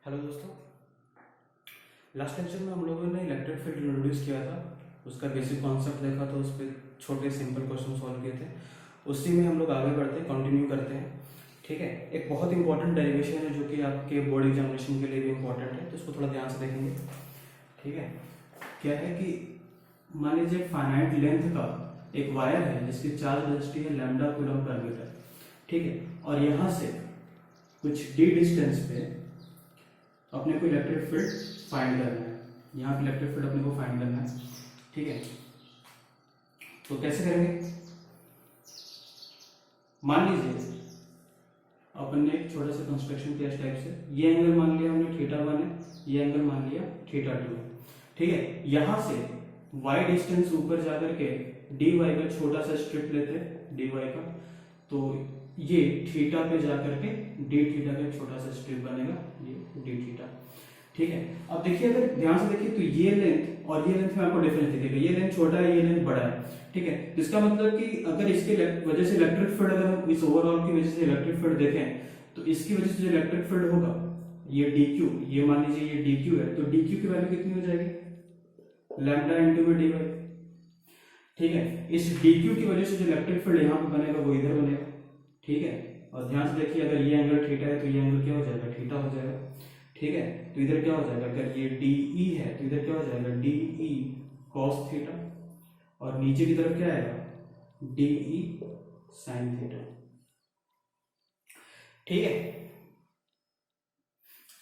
Hello दोस्तों। Last lecture में हम लोगों ने इलेक्ट्रिक फील्ड इंट्रोड्यूस किया था, उसका बेसिक कॉन्सेप्ट देखा था, उस पर छोटे सिंपल क्वेश्चन सॉल्व किए थे। उसी में हम लोग आगे बढ़ते हैं, कंटिन्यू करते हैं। ठीक है, एक बहुत इंपॉर्टेंट डेरिवेशन है जो कि आपके बोर्ड एग्जामिनेशन के लिए भी इंपॉर्टेंट है, तो इसको थोड़ा ध्यान से देखेंगे। ठीक है, क्या है कि मान लीजिए फाइनाइट लेंथ का एक वायर है जिसकी चार्ज डेंसिटी है लैम्डा कूलम पर मीटर। ठीक है, और यहाँ से कुछ डी डिस्टेंस पे अपने को इलेक्ट्रिक फील्ड फाइंड करना है। यहाँ पे इलेक्ट्रिक फील्ड अपने को फाइंड करना है। ठीक है, तो कैसे करेंगे? मान लीजिए अपन ने एक छोटा सा कंस्ट्रक्शन किया इस टाइप से। ये एंगल मान लिया हमने θ1 है, ये एंगल मान लिया θ2 है। ठीक है, यहाँ से y डिस्टेंस ऊपर जाकर के dy का छोटा सा स्ट्रिप लेते हैं dy का, तो ये थीटा पे जाकर के डी थीटा का एक छोटा सा स्ट्रिप बनेगा, ये डी थीटा। ठीक है, अब देखिए, अगर ध्यान से देखिए तो ये लेंथ और ये लेंथ में आपको डिफरेंस दिखेगा। ये लेंथ छोटा है, ये लेंथ बड़ा है। ठीक है, इसका मतलब कि अगर इसके वजह से इलेक्ट्रिक फील्ड, अगर हम इस ओवरऑल की वजह से इलेक्ट्रिक फील्ड देखें तो इसकी वजह से जो इलेक्ट्रिक फील्ड होगा ये dq, ये मान लीजिए ये dq है, तो dq की वैल्यू कितनी हो जाएगी? लैम्डा इंटू में dy। ठीक है, इस dq की वजह से जो इलेक्ट्रिक फील्ड यहाँ पे बनेगा वो इधर बनेगा। ठीक है, और ध्यान से देखिए, अगर ये एंगल थीटा है तो ये एंगल क्या हो जाएगा? थीटा हो जाएगा। ठीक है, तो इधर क्या हो जाएगा? अगर ये DE है तो इधर क्या हो जाएगा? DE cos थीटा, और नीचे की तरफ क्या आएगा? DE sin theta. ठीक है,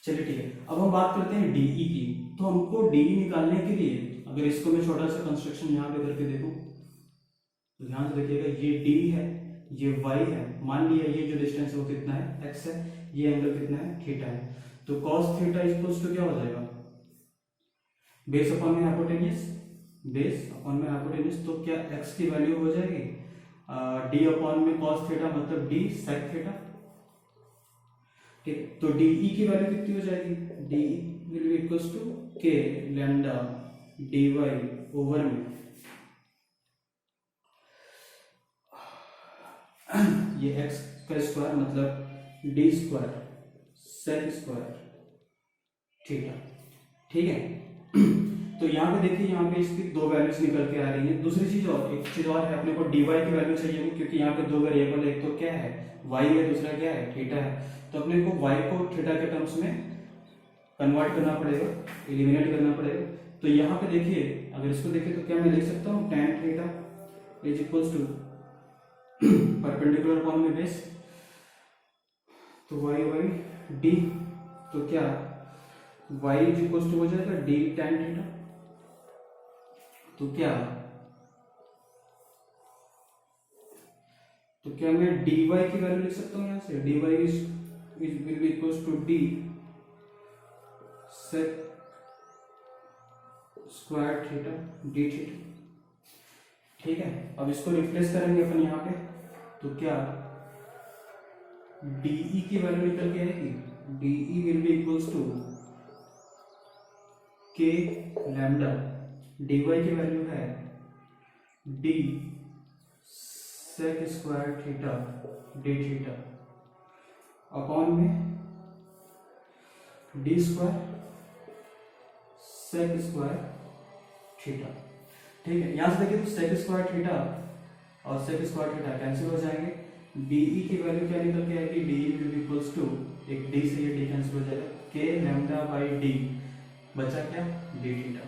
चलिए ठीक है, अब हम बात करते हैं DE की। तो हमको DE निकालने के लिए अगर इसको मैं छोटा सा कंस्ट्रक्शन यहाँ पे करके देखूं तो ध्यान से देखिएगा, ये D है, ये y है। मान लिया ये जो डिस्टेंस है वो कितना है? x है। ये एंगल कितना है? थीटा है। तो cos थीटा इक्वल्स टू क्या हो जाएगा? बेस अपॉन में हाइपोटेन्यूज, बेस अपॉन में हाइपोटेन्यूज। तो क्या x की वैल्यू हो जाएगी d अपॉन में cos थीटा, मतलब d sec थीटा। ठीक, तो de की वैल्यू कितनी हो जाएगी? de will be equals to k lambda dy over में ये x का स्क्वायर मतलब d square sec square theta. ठीक है, तो यहाँ पे देखिए, यहाँ पे इसकी दो वैल्यूज निकल के आ रही है। दूसरी चीज और, एक चीज और है, अपने को dy की वैल्यू चाहिए क्योंकि यहाँ पे दो वेरिएबल, एक तो क्या है y है, दूसरा क्या है थीटा है। तो अपने को y को थीटा के टर्म्स में कन्वर्ट करना पड़ेगा, एलिमिनेट करना पड़ेगा। तो यहाँ पे देखिए, अगर इसको देखिए तो क्या मैं लिख सकता हूँ? tan theta is equals to perpendicular upon में बेस, तो y बाई d, तो क्या y इज इक्वल्स टू हो जाएगा d tan थीटा। तो क्या मैं dy की वैल्यू लिख सकता हूँ यहाँ से? dy is will be equals to d sec square theta d theta. ठीक है, अब इसको रिप्लेस करेंगे अपन यहाँ पे, तो क्या DE की वैल्यू निकल के आएगी? DE will be equals to k lambda, dy की वैल्यू है d sec square theta d theta upon में d square sec square theta. ठीक है, यहां से देखिए तो sec स्क्वायर थीटा और sec स्क्वायर थीटा कैंसिल हो जाएंगे। DE की वैल्यू क्या निकल के आएगी? DE will be equals to, एक d से ये d कैंसिल हो जाएगा, k लैम्डा बाई d, बचा क्या? d theta.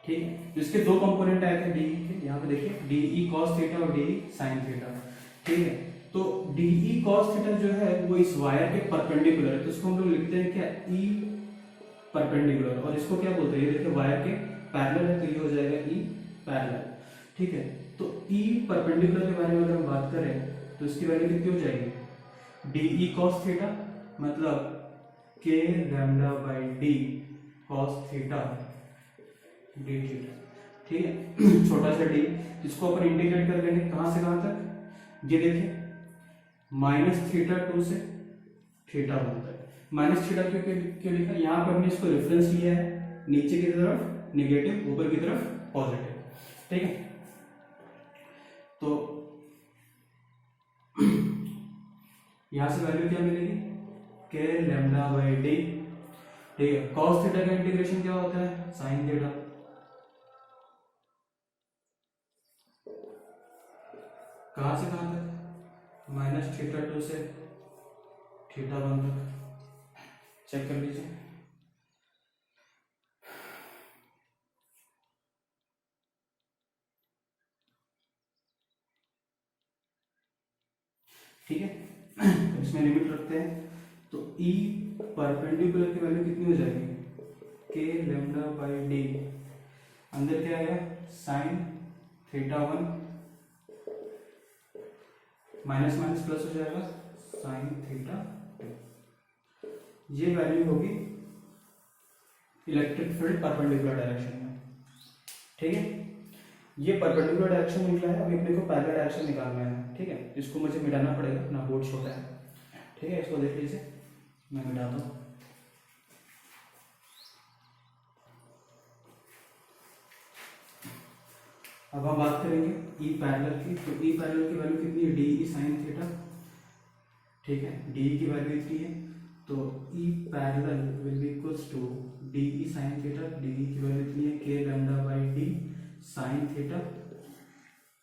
ठीक है, तो इसके दो कंपोनेंट आए थे DE के, यहाँ पे देखिए DE cos थीटा और DE sin थीटा। ठीक है, तो DE cos थीटा जो है वो इस वायर के परपेंडिकुलर है, तो इसको हम लोग लिखते हैं क्या? E परपेंडिकुलर, और इसको क्या बोलते हैं? ये देखिए वायर के पैरेलल है, तो ये हो जाएगा E पैरेलल। ठीक है, तो E परपेंडिकुलर के बारे में अगर हम बात करें तो इसकी वैल्यू कितनी हो जाएगी? DE cos थीटा मतलब k lambda by d cos theta d theta. ठीक है, छोटा सा d, इसको अपन इंटीग्रेट कर लेंगे कहां से कहां तक? ये देखिए माइनस थीटा 2 से थीटा 1 तक। माइनस थीटा क्यों लिखा? यहाँ पर हमने इसको रेफरेंस लिया है, नीचे की तरफ निगेटिव, ऊपर की तरफ पॉजिटिव। ठीक है, तो यहां से वैल्यू क्या मिलेगी? k लैम्डा बाई d ठीक है। कॉस थीटा का इंटीग्रेशन क्या होता है, साइन थीटा। कहां से कहां तक, माइनस थीटा 2 से थीटा 1 तक। चेक कर लीजिए। ठीक है, इसमें लिमिट रखते हैं तो ई परपेंडिकुलर की वैल्यू कितनी हो जाएगी, के लेमडा बाई डी, अंदर क्या आएगा sine theta 1 minus minus plus हो जाएगा साइन थीटा 2। ये वैल्यू होगी इलेक्ट्रिक फील्ड परपेंडिकुलर डायरेक्शन में। ठीक है, ये परपेंडिकुलर डायरेक्शन निकला है, अभी अपने को पैरेलल डायरेक्शन निकालना है। ठीक है, इसको मुझे मिटाना पड़ेगा, अपना बोर्ड छोटा है। ठीक है, इसको देख लीजिए, मैं मिटाता हूँ। अब हम बात करेंगे ई पैरेलल की। तो ई पैरेलल की वैल्यू कितनी है, डी ई साइन थीटा। ठीक है, डी की वैल्यू इतनी है, तो E parallel will be equals to d E sine theta. D की वैल्यू इतनी है, k lambda by d sine theta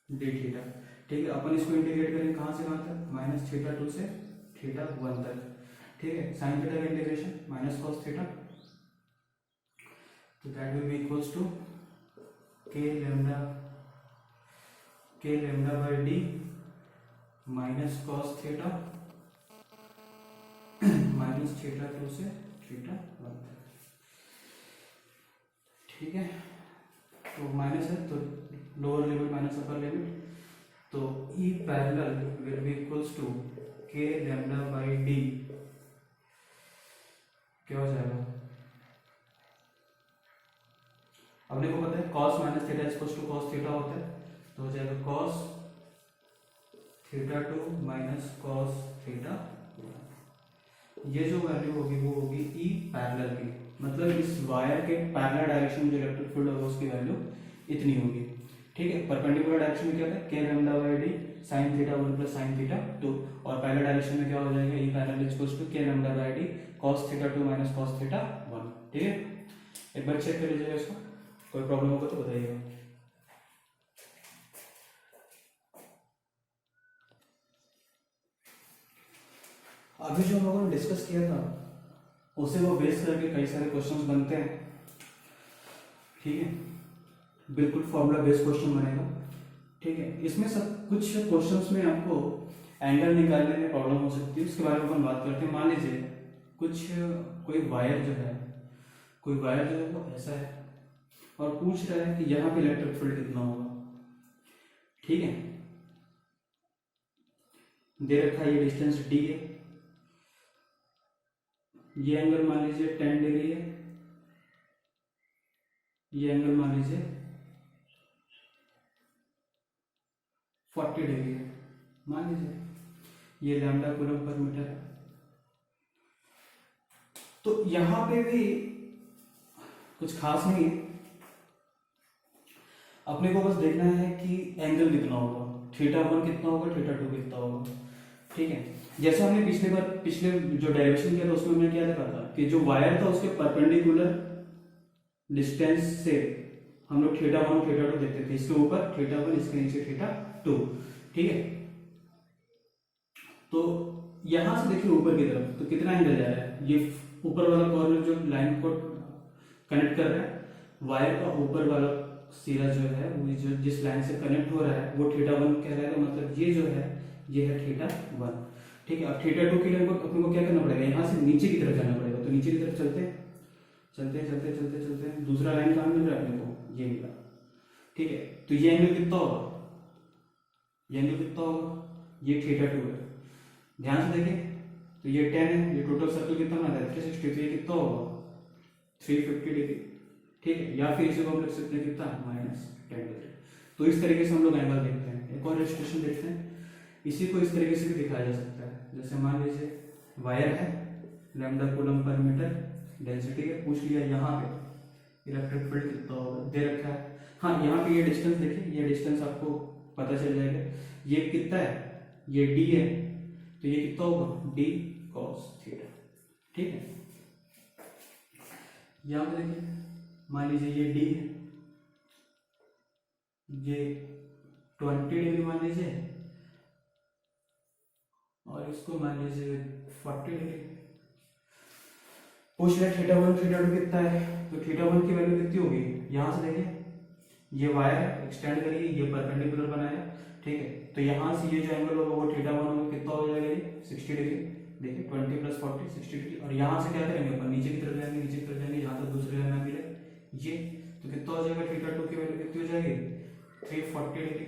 d theta. ठीक है, अपन इसको इंटीग्रेट करेंगे कहां से कहां तक, माइनस थीटा 2 से थीटा 1 तक। ठीक है, साइन थीटा का इंटीग्रेशन माइनस कॉस थीटा, तो that will be equals to k lambda by d minus cos theta minus theta 2 से थीटा 1 तक। ठीक है, तो माइनस है तो lower limit minus upper limit, तो E parallel will be equals to k lambda by d, क्या हो जाएगा, अपने को पता है cos minus theta equals to cos theta होता है, तो हो जाएगा cos theta 2 minus cos theta 1। ये जो वैल्यू होगी वो होगी ई पैरेलल की, मतलब इस वायर के पैरेलल डायरेक्शन में जो इलेक्ट्रिक फील्ड होगा उसकी वैल्यू इतनी होगी। ठीक है, परपेंडिकुलर डायरेक्शन में क्या था, के lambda by d sine theta 1 plus sine theta 2, और पैरेलल डायरेक्शन में क्या हो जाएगा, E parallel equals to k lambda by D cos theta 2 minus cos theta 1। ठीक है, एक बार चेक कर लीजिएगा इसको, कोई प्रॉब्लम होगा तो बताइएगा। अभी जो हम लोगों ने डिस्कस किया था उसे वो बेस करके कई सारे क्वेश्चंस बनते हैं। ठीक है, बिल्कुल फॉर्मूला बेस्ड क्वेश्चन बनेगा। ठीक है, इसमें सब कुछ क्वेश्चंस में आपको एंगल निकालने में प्रॉब्लम हो सकती है, उसके बारे में अपन बात करते हैं। मान लीजिए कोई वायर जो है वो ऐसा है और पूछ रहा है कि यहाँ पे इलेक्ट्रिक फील्ड कितना होगा। ठीक है, दे रखा है ये डिस्टेंस डी है, ये एंगल मान लीजिए 10 डिग्री है, ये एंगल मान लीजिए 40 डिग्री है, मान लीजिए ये लैम्डा कूलम पर मीटर है। तो यहां पे भी कुछ खास नहीं है, अपने को बस देखना है कि एंगल कितना होगा, थीटा 1 कितना होगा, थीटा 2 कितना होगा। ठीक है, जैसे हमने पिछले जो डायरेक्शन किया था उसमें हमने क्या देखा था कि जो वायर था उसके परपेंडिकुलर डिस्टेंस से हम लोग थीटा 1 थीटा 2 देखते थे, इसके ऊपर थीटा 1 इसके नीचे थीटा 2। ठीक है, तो यहां से देखिए ऊपर की तरफ तो कितना एंगल जा रहा है, ये ऊपर वाला कॉर्नर जो लाइन को कनेक्ट कर रहा है, वायर का ऊपर वाला सिरा जो है वो जो जिस लाइन से कनेक्ट हो रहा है वो थीटा 1 कहलाएगा, मतलब ये जो है ये है थीटा 1। ठीक है, अब थीटा 2 के लिए अपने को क्या करना पड़ेगा, यहाँ से नीचे की तरफ जाना पड़ेगा, तो नीचे की तरफ चलते दूसरा लाइन कहाँ मिल रहा है अपने को, ये मिला। ठीक है, तो ये एंगल कितना होगा, ये थीटा 2 है, ध्यान से देखिए, तो ये 10 है, ये टोटल सर्कल कितना बना है 360, तो ये कितना होगा 350 डिग्री। ठीक है, या फिर इसे हम लिख सकते हैं कितना -10 डिग्री। तो इस तरीके से हम लोग एंगल देखते हैं। एक और इलस्ट्रेशन देखते हैं, इसी को इस तरीके से भी दिखाया जा सकता है। जैसे मान लीजिए वायर है, lambda coulomb per metre density है, पूछ लिया यहाँ पे इलेक्ट्रिक फील्ड कितना होगा, दे रखा है। हाँ, यहाँ पे ये डिस्टेंस देखिए, ये डिस्टेंस आपको पता चल जाएगा, ये कितना है, ये डी है, तो ये कितना होगा d cos थीटा। ठीक है, यहाँ पे देखिए मान लीजिए ये डी है, ये 20 डिग्री मान लीजिए और इसको मान लीजिए 40 डिग्री। पूछ रहे थीटा 1 थीटा 2 कितना है, तो थीटा 1 की वैल्यू कितनी होगी, यहाँ से देखिए ये वायर एक्सटेंड करिए, ये परपेंडिकुलर बनाया, ठीक है, तो यहाँ से ये जो एंगल होगा वो थीटा 1 होगा, कितना हो जाएगा ये 60 डिग्री। देखिए 20 + 40 60 डिग्री। और यहाँ से क्या करेंगे अपन, नीचे की तरफ जाएंगे, नीचे की तरफ जाएंगे, यहाँ तक दूसरे लाइन मिले ये, तो कितना हो जाएगा, थीटा 2 की वैल्यू कितनी हो जाएगी 340 डिग्री,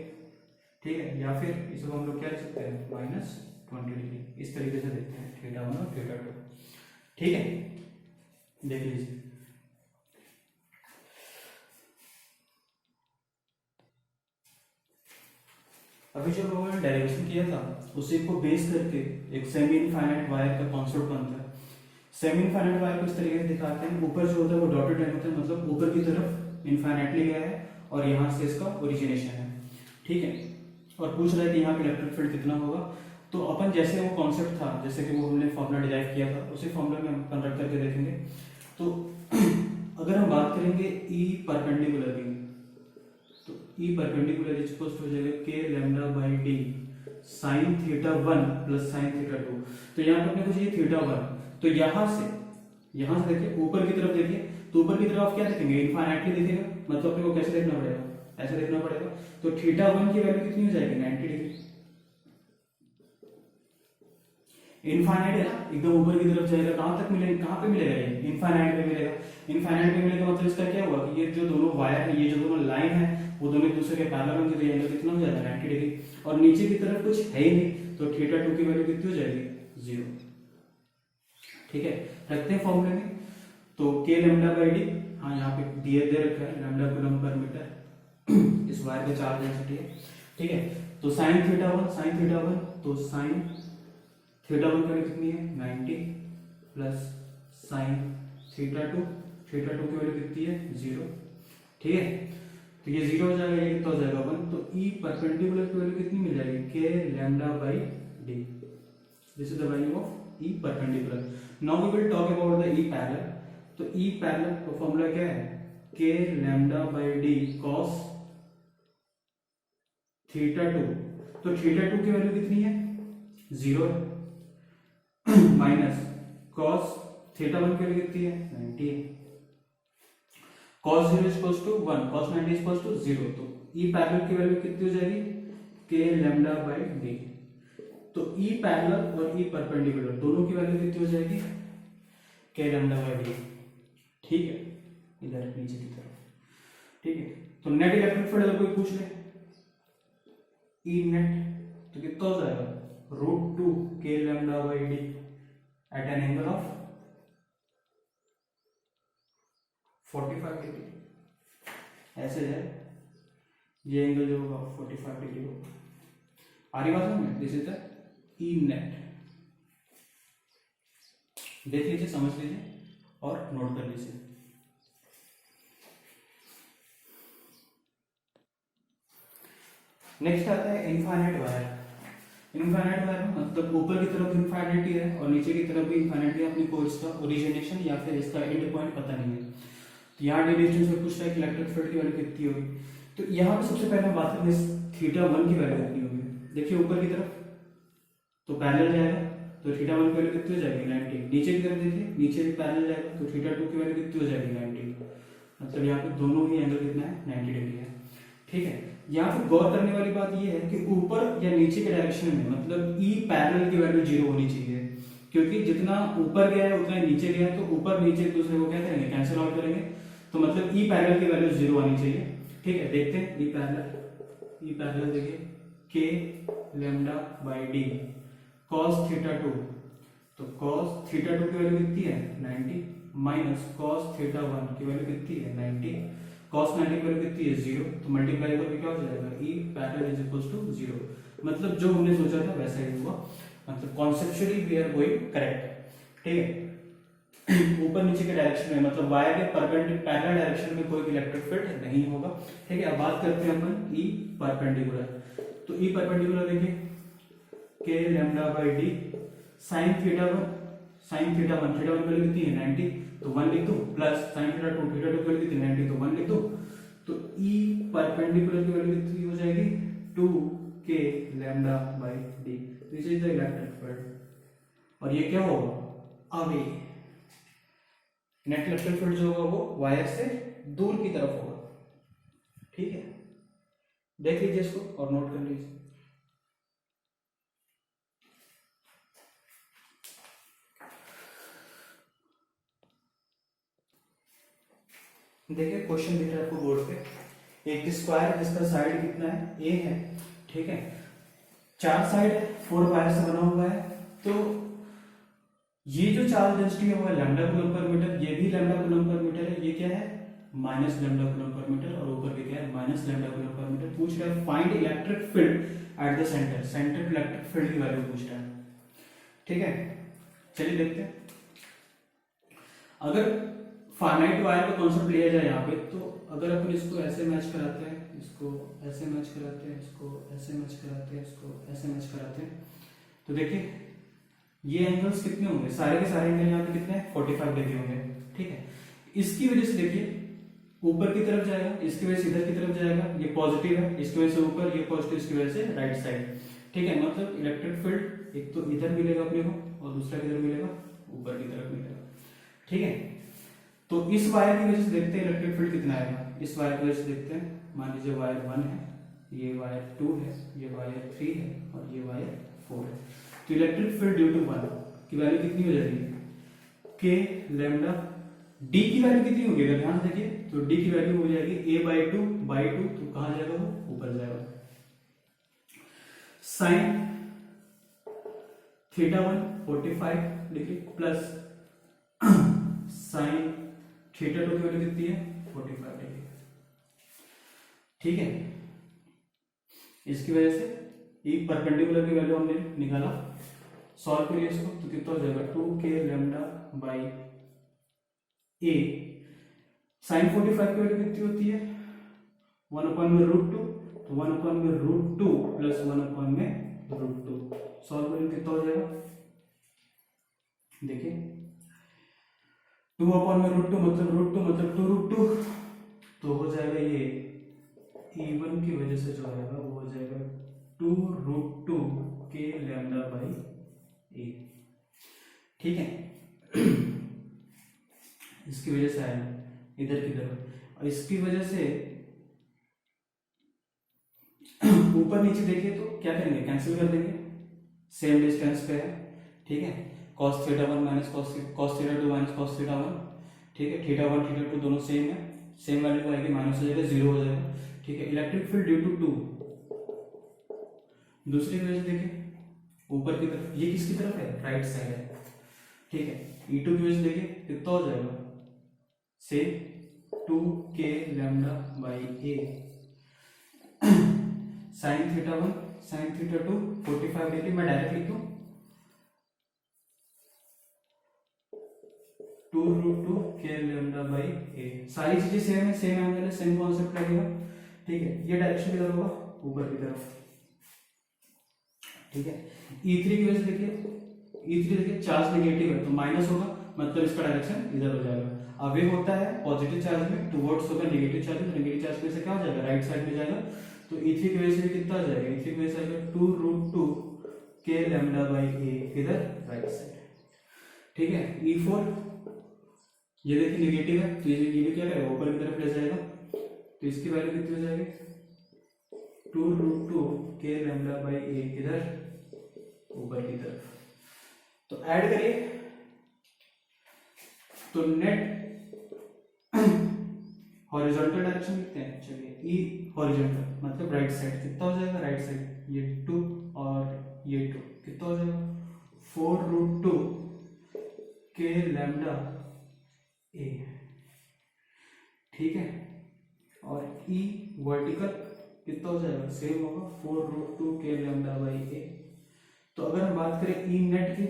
ठीक है। या फिर इसको हम लोग क्या लिख सकते हैं -20 डिग्री। इस तरीके से देखते हैं थीटा 1 और थीटा 2, ठीक है। देख लीजिए अभी जो लोगों ने डेरिवेशन किया था उसी को बेस करके एक सेमी इनफाइनाइट वायर का कॉन्सेप्ट बनता है। सेमी इनफाइनाइट वायर को इस तरीके से दिखाते हैं, ऊपर जो होता है वो डॉटेड लाइन होता है, मतलब ऊपर की तरफ इनफाइनाइटली गया है और यहाँ से इसका ओरिजिनेशन है, ठीक है। और पूछ रहा है कि यहाँ पे इलेक्ट्रिक फील्ड कितना होगा, तो अपन जैसे वो कॉन्सेप्ट था, जैसे कि वो हमने फॉर्मूला डिराइव किया था, उसी फॉर्मूला में हम कन्वर्ट करके देखेंगे। तो अगर हम बात करेंगे ई परपेंडिकुलर की, तो ई परपेंडिकुलर इक्वल्स हो जाएगा k λ/d sin theta 1 plus sin theta 2। तो यहाँ पे अपने को चाहिए थीटा 1, तो यहाँ से देखिए ऊपर की तरफ देखिए, तो ऊपर की तरफ आप क्या देखेंगे, इनफाइनाइटली दिखेगा, मतलब अपने को कैसे देखना पड़ेगा, ऐसे देखना पड़ेगा। तो थीटा 1 की वैल्यू कितनी हो जाएगी 90 डिग्री। इनफाइनाइट है ना, एकदम ऊपर की तरफ जाएगा, कहां तक मिलेगा, कहां पे मिलेगा ये, इनफाइनाइट में मिलेगा। इनफाइनाइट में मिलेगा मतलब इसका क्या हुआ कि ये जो दोनों वायर है, ये जो दोनों लाइन है, वो दोनों एक दूसरे के पैरेलल होंगे, तो ये एंगल कितना हो जाएगा 90 डिग्री। और नीचे की तरफ कुछ है ही नहीं, तो थीटा 2 की वैल्यू कितनी हो जाएगी 0, ठीक है। रखते हैं फॉर्मूले में, तो k λ/d, हाँ यहाँ पे दे रखा है लैम्डा कूलम पर मीटर, इस वायर का चार्ज डेंसिटी है, ठीक है। तो sin थीटा 1 तो sin थीटा 1 की वैल्यू कितनी है 90 प्लस sin थीटा 2 की वैल्यू कितनी है 0, ठीक है। तो ये 0 हो जाएगा, ये कितना हो जाएगा 1, तो E परपेंडिकुलर की वैल्यू कितनी मिल जाएगी k λ/d। This is the value of E perpendicular. Now we will talk about the E parallel. तो E पैरेलल का फॉर्मूला क्या है, k λ/d cos थीटा 2। तो थीटा 2 की वैल्यू कितनी है 0 है, माइनस cos थीटा 1 की वैल्यू कितनी है 90 है। cos 0 equals to 1, cos 90 equals to 0, तो E पैरेलल की वैल्यू कितनी हो जाएगी k λ/d। तो E पैरेलल और E परपेंडिकुलर दोनों की वैल्यू कितनी हो जाएगी k λ/d, ठीक है, इधर नीचे की तरफ, ठीक है। तो नेट इलेक्ट्रिक फील्ड अगर कोई पूछ ले E नेट, तो कितना हो जाएगा √2 k λ/d at an angle of 45 degree. ऐसे है ये एंगल जो होगा 45 डिग्री होगा। आ रही बात है, this is the E net. देख लीजिए, समझ लीजिए और नोट कर लीजिए। नेक्स्ट आता है इनफाइनाइट वायर। इनफाइनाइट वायर में मतलब ऊपर की तरफ इनफाइनाइटी है और नीचे की तरफ भी इनफाइनाइटी है, अपने को इसका ओरिजिनेशन या फिर इसका एंड पॉइंट पता नहीं है। तो यहाँ डी डिस्टेंस में पूछ रहा है कि इलेक्ट्रिक फील्ड की वैल्यू कितनी होगी। तो यहाँ पे सबसे पहले हम बात करेंगे थीटा 1 की वैल्यू कितनी होगी। देखिए ऊपर की तरफ तो पैरेलल जाएगा, तो थीटा 1 की वैल्यू कितनी हो जाएगी 90। नीचे की तरफ देखिए, नीचे भी पैरेलल जाएगा, तो थीटा 2 की वैल्यू कितनी हो जाएगी 90। मतलब यहाँ पे दोनों ही एंगल कितना है 90 डिग्री है, ठीक है। यहाँ पे गौर करने वाली बात ये है कि ऊपर या नीचे के डायरेक्शन में मतलब E पैरेलल की वैल्यू 0 होनी चाहिए, क्योंकि जितना ऊपर गया है उतना नीचे गया है, तो ऊपर नीचे एक दूसरे को क्या करेंगे कैंसिल आउट करेंगे, तो मतलब E पैरेलल की वैल्यू 0 आनी चाहिए, ठीक है। देखते हैं E पैरेलल देखिए k λ/d cos थीटा 2, तो cos थीटा 2 की वैल्यू कितनी है 90 माइनस cos थीटा 1 की वैल्यू कितनी है 90, cos 90 की वैल्यू कितनी है 0, तो मल्टीप्लाई करके क्या हो जाएगा E parallel is equals to 0। मतलब जो हमने सोचा था वैसा ही हुआ, मतलब conceptually we are going correct, ठीक है। ऊपर नीचे के डायरेक्शन में मतलब वायर के पैरेलल डायरेक्शन में कोई इलेक्ट्रिक फील्ड नहीं होगा, ठीक है। अब बात करते हैं अपन E परपेंडिकुलर। तो E परपेंडिकुलर देखिए k λ/d sin theta 1 sine theta one की वैल्यू कितनी है 90, तो 1 लिख दो, प्लस साइन थीटा टू की वैल्यू कितनी है 90, तो 1 लिख दो। तो ई परपेंडिकुलर की वैल्यू कितनी हो जाएगी 2k lambda by D. This is the electric field. और ये क्या होगा अवे, नेट इलेक्ट्रिक फील्ड जो होगा वो वायर से दूर की तरफ होगा। ठीक है, देख लीजिए इसको और नोट कर लीजिए। देखिए क्वेश्चन दिख रहा है आपको बोर्ड पे, एक स्क्वायर जिसका साइड कितना है a है, ठीक है, 4 साइड है, 4 वायर से बना हुआ है। तो ये जो चार्ज डेंसिटी है वो है लैम्डा कूलम पर मीटर, ये भी लैम्डा कूलम पर मीटर है, ये क्या है minus lambda coulomb per metre, और ऊपर भी क्या है minus lambda coulomb per metre. पूछ रहा है find electric field at the centre, centre electric field की वैल्यू पूछ रहा है। ठीक है, चलिए देखते हैं। अगर फाइनाइट वायर का कॉन्सेप्ट लिया जाए यहाँ पे, तो अगर अपन इसको ऐसे मैच कराते हैं, इसको ऐसे मैच कराते हैं, इसको ऐसे मैच कराते हैं, इसको ऐसे मैच कराते हैं, तो देखिए ये एंगल्स कितने होंगे, सारे के सारे एंगल यहाँ पे कितने 45 डिग्री होंगे। ठीक है, इसकी वजह से देखिए ऊपर की तरफ जाएगा, इसकी वजह से इधर की तरफ जाएगा, ये पॉजिटिव है, इसकी वजह से ऊपर, ये पॉजिटिव, इसकी वजह से राइट साइड। ठीक है, मतलब इलेक्ट्रिक फील्ड एक तो इधर मिलेगा अपने को और दूसरा किधर मिलेगा ऊपर की तरफ मिलेगा। ठीक है, तो इस वायर की वजह से देखते हैं इलेक्ट्रिक फील्ड कितना आएगा। इस वायर की वजह से देखते हैं, मान लीजिए वायर 1 है, ये वायर 2 है, ये वायर 3 है और ये वायर 4 है। तो इलेक्ट्रिक फील्ड ड्यू टू 1 की वैल्यू कितनी हो जाएगी के लैम्डा। डी की वैल्यू कितनी होगी अगर ध्यान से देखिए, तो डी की वैल्यू हो जाएगी a/2/2, तो कहां जाएगा वो ऊपर जाएगा। Sine theta 1 45 degree plus sine theta 2 की वैल्यू कितनी है 45 डिग्री। ठीक है, इसकी वजह से एक परपेंडिकुलर की वैल्यू हमने निकाला, सॉल्व करिए इसको, तो कितना हो जाएगा 2k lambda by a। Sign 45 की वैल्यू कितनी होती है 1/√2, तो 1/√2 प्लस 1/√2, सॉल्व करिए कितना हो जाएगा, देखिए 2/√2 मतलब √2 मतलब 2√2, तो हो जाएगा ये E1 की वजह से जो आएगा वो हो जाएगा 2√2 k लैम्डा बाई a। ठीक है, इसकी वजह से आएगा इधर की तरफ, और इसकी वजह से ऊपर नीचे देखिए तो क्या करेंगे कैंसिल कर देंगे, सेम डिस्टेंस पे है। ठीक है, cos theta 1 minus cos theta 2 minus cos theta 1। ठीक है, थीटा 1 थीटा 2 दोनों सेम है, सेम वैल्यू आएगी, माइनस हो जाएगा 0 हो जाएगा। ठीक है, इलेक्ट्रिक फील्ड ड्यू टू 2। दूसरी वजह से देखिए ऊपर की तरफ, ये किसकी तरफ है राइट साइड है। ठीक है, E2 की वजह से देखिए कितना हो जाएगा same 2k lambda by a। Sine theta 1 sine theta 2 45 degree, मैं डायरेक्ट लिख दूं 2√2 k लैम्डा बाई a। सारी चीजें सेम है, सेम एंगल है, सेम कॉन्सेप्ट लगेगा। ठीक है, ये डायरेक्शन किधर होगा ऊपर की तरफ। ठीक है, E3 की वजह से देखिए, E3 देखिए चार्ज नेगेटिव है तो माइनस होगा, मतलब इसका डायरेक्शन इधर हो जाएगा। अवे होता है पॉजिटिव चार्ज में टुवर्ड्स होगा नेगेटिव चार्ज में, नेगेटिव चार्ज में से क्या हो जाएगा राइट साइड में जाएगा। तो E3 की वजह से कितना हो जाएगा, E3 की वजह से आएगा 2√2 k लैम्डा बाई a, इधर राइट साइड। ठीक है, E4 ये देखिए नेगेटिव है, तो ये भी क्या करेगा ऊपर की तरफ ले जाएगा, तो इसकी वैल्यू कितनी हो जाएगी 2√2 k लैम्डा बाई a, इधर ऊपर की तरफ। तो ऐड करिए, तो नेट हॉरिजॉन्टल डायरेक्शन लिखते हैं, चलिए ई हॉरिजॉन्टल मतलब राइट साइड कितना हो जाएगा, राइट साइड ये 2 और ये 2 कितना हो जाएगा 4√2 k लैम्डा a। ठीक है, और ई वर्टिकल कितना हो जाएगा सेम होगा 4√2 k लैम्डा बाई a। तो अगर हम बात करें ई नेट की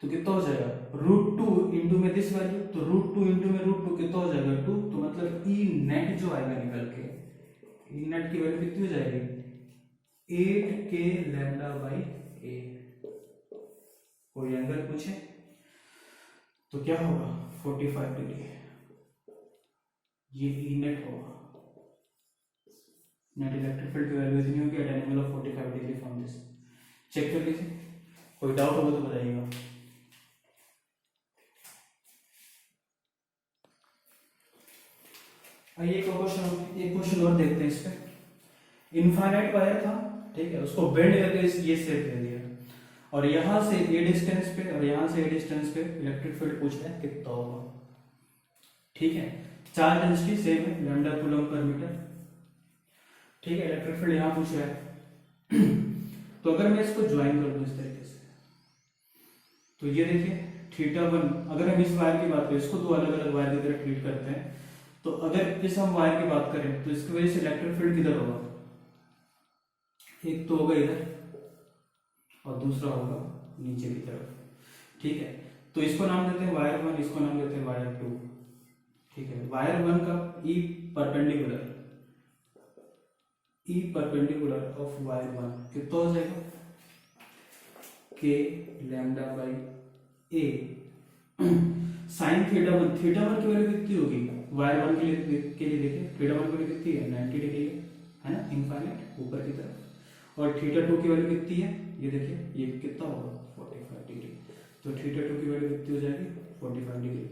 तो कितना हो जाएगा √2 इंटू में दिस वैल्यू, तो √2 इंटू में √2 कितना हो जाएगा 2, तो मतलब ई नेट जो आएगा निकल के, ई नेट की वैल्यू कितनी हो जाएगी 8k लैम्डा बाई a। कोई एंगल पूछे तो क्या होगा 45 डिग्री, ये ई नेट होगा। नेट इलेक्ट्रिक फील्ड की वैल्यू इतनी होगी at an angle of 45 degree from this. Check कर लीजिए, कोई डाउट होगा तो बताइएगा। आइए एक क्वेश्चन और देखते हैं इस पे। इनफाइनाइट वायर था, ठीक है, उसको बेंड करके ये शेप दे दिया और यहाँ से ये डिस्टेंस पे और यहाँ से ये डिस्टेंस पे इलेक्ट्रिक फील्ड पूछ रहा है कितना होगा। ठीक है, चार्ज डेंसिटी सेम है, लैम्डा कूलम पर मीटर। ठीक है, इलेक्ट्रिक फील्ड यहाँ पूछ रहा है तो अगर मैं इसको ज्वाइन कर दूं इस तरीके से, तो ये देखिए θ1, अगर हम इस वायर की बात करें, इसको दो अलग अलग वायर की तरह ट्रीट करते हैं, तो अगर इस हम वायर की बात करें तो इसकी वजह से इलेक्ट्रिक फील्ड किधर होगा, एक तो होगा इधर और दूसरा होगा नीचे की तरफ। ठीक है, तो इसको नाम देते हैं वायर 1, इसको नाम देते हैं वायर 2। ठीक है, वायर 1 का ई परपेंडिकुलर ऑफ वायर 1 कितना हो जाएगा, के लैम्डा बाई ए साइन θ1 की वैल्यू कितनी होगी वायर 1 के लिए देखिए, θ1 की वैल्यू कितनी है 90 डिग्री है ना, इनफाइनाइट ऊपर की तरफ। और θ2 की वैल्यू कितनी है, ये देखिए ये कितना होगा 45 डिग्री, तो θ2 की वैल्यू कितनी हो जाएगी 45 डिग्री।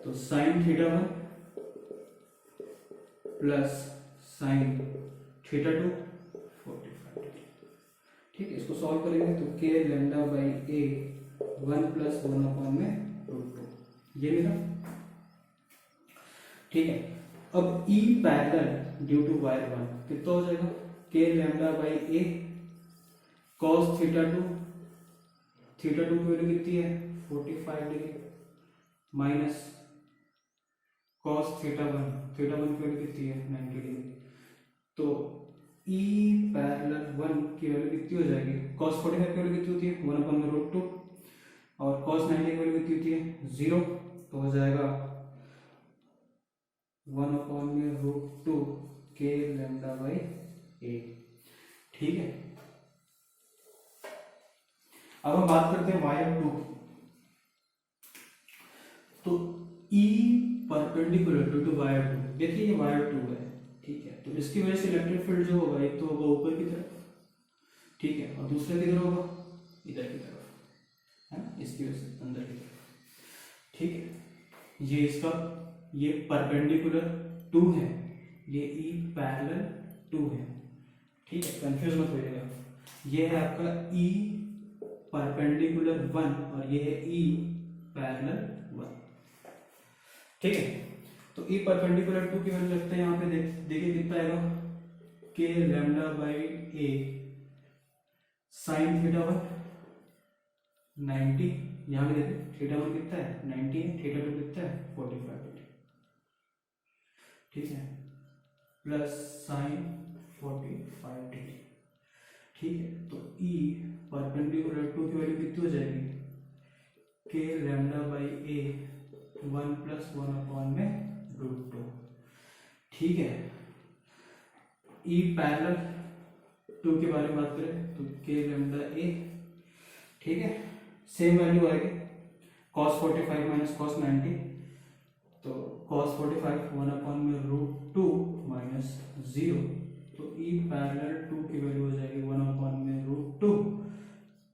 तो साइन θ1 प्लस साइन θ2 45 डिग्री। ठीक है, इसको सॉल्व करेंगे तो k lambda by a 1 plus 1 upon में √2 ये मिला। ठीक है, अब E parallel due to wire 1 कितना हो जाएगा, के लैम्डा बाई ए cos θ2 की वैल्यू कितनी है 45 डिग्री माइनस cos θ1 की वैल्यू कितनी है 90 डिग्री। तो E पैरेलल 1 की वैल्यू कितनी हो जाएगी, cos 45 की वैल्यू कितनी होती है 1 अपॉन में √2 और cos 90 की वैल्यू कितनी होती है 0, तो हो जाएगा 1 अपॉन में √2 के लैम्डा बाई ए। ठीक है, अब हम बात करते हैं वायर 2 की। तो E परपेंडिकुलर टू वायर 2, देखिए ये वायर 2 है। ठीक है, तो इसकी वजह से इलेक्ट्रिक फील्ड जो होगा एक तो होगा ऊपर की तरफ, ठीक है, और दूसरा किधर होगा इधर की तरफ, है ना, इसकी वजह से अंदर की तरफ। ठीक है, ये इसका ये परपेंडिकुलर 2 है, ये E पैरेलल 2 है। ठीक है, कंफ्यूज मत होइएगा, ये है आपका E परपेंडिकुलर 1 और ये है E पैरेलल 1। ठीक है, तो E परपेंडिकुलर 2 की वैल्यू लगता है यहाँ पे देखिए कितना आएगा, के लैम्डा बाई ए साइन θ1 90, यहाँ पे देखिए θ1 कितना है 90 है, θ2 कितना है 45 डिग्री। ठीक है, प्लस साइन 45 डिग्री। ठीक है, तो E परपेंडिकुलर 2 की वैल्यू कितनी हो जाएगी, के lambda by a 1 plus 1 upon में √2। ठीक है, E पैरेलल 2 के बारे में बात करें तो के लैम्डा ए, ठीक है, सेम वैल्यू आएगी cos 45 माइनस cos 90, तो cos 45 1 अपॉन में √2 माइनस 0, तो E पैरेलल 2 की वैल्यू हो जाएगी 1 अपॉन में √2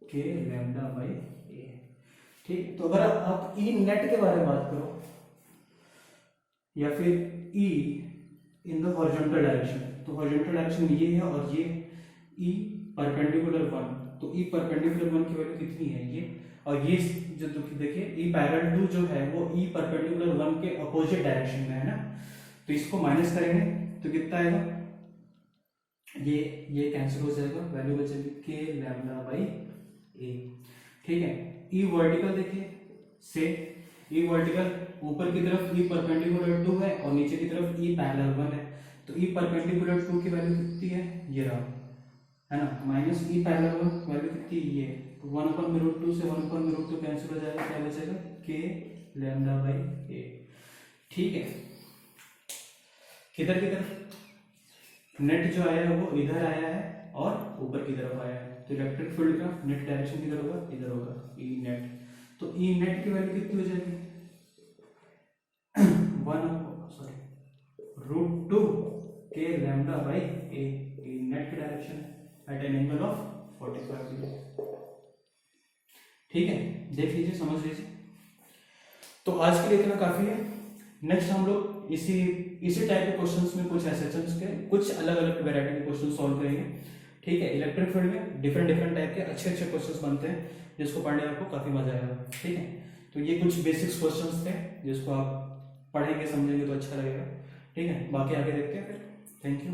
के लैम्डा बाई ए। ठीक, तो अगर आप E नेट के बारे में बात करो या फिर E in the horizontal direction, तो हॉरिजॉन्टल डायरेक्शन ये है और ये E परपेंडिकुलर 1, तो E परपेंडिकुलर 1 की वैल्यू कितनी है ये, और ये जो देखिए E पैरेलल 2 जो है वो E परपेंडिकुलर 1 के अपोजिट डायरेक्शन में है ना, तो इसको माइनस करेंगे तो कितना आएगा, ये कैंसिल हो जाएगा, वैल्यू बचेगी के लैम्डा बाई ए। ठीक है, E वर्टिकल देखिए से E वर्टिकल ऊपर की तरफ E परपेंडिकुलर 2 है और नीचे की तरफ E पैरेलल 1 है, तो E परपेंडिकुलर 2 की वैल्यू कितनी है, ये रहा है ना, माइनस E पैरेलल 1 वैल्यू कितनी ये 1 अपॉन में √2 से 1 अपॉन में √2 कैंसिल हो जाएगा, क्या बचेगा के लैम्डा बाई ए। ठीक है, किधर किधर नेट जो आया है वो इधर आया है और ऊपर की तरफ आया है। तो इलेक्ट्रिक फील्ड का नेट डायरेक्शन किधर होगा, इधर होगा, ई नेट। तो ई नेट की वैल्यू कितनी हो जाएगी, 1/√2 k lambda by a, net की direction at an angle of 45 degree. ठीक है, देख लीजिए, समझ लीजिए। तो आज के लिए इतना काफी है। नेक्स्ट हम लोग इसी टाइप के क्वेश्चंस में कुछ एसएचएम्स के कुछ अलग अलग वैरायटी के क्वेश्चन सॉल्व करेंगे। ठीक है, इलेक्ट्रिक फील्ड में डिफरेंट टाइप के अच्छे क्वेश्चंस बनते हैं, जिसको पढ़ने में आपको काफी मजा आएगा। ठीक है, तो ये कुछ बेसिक्स क्वेश्चंस थे जिसको आप पढ़ेंगे समझेंगे तो अच्छा लगेगा। ठीक है, बाकी आगे देखते हैं फिर। Thank you.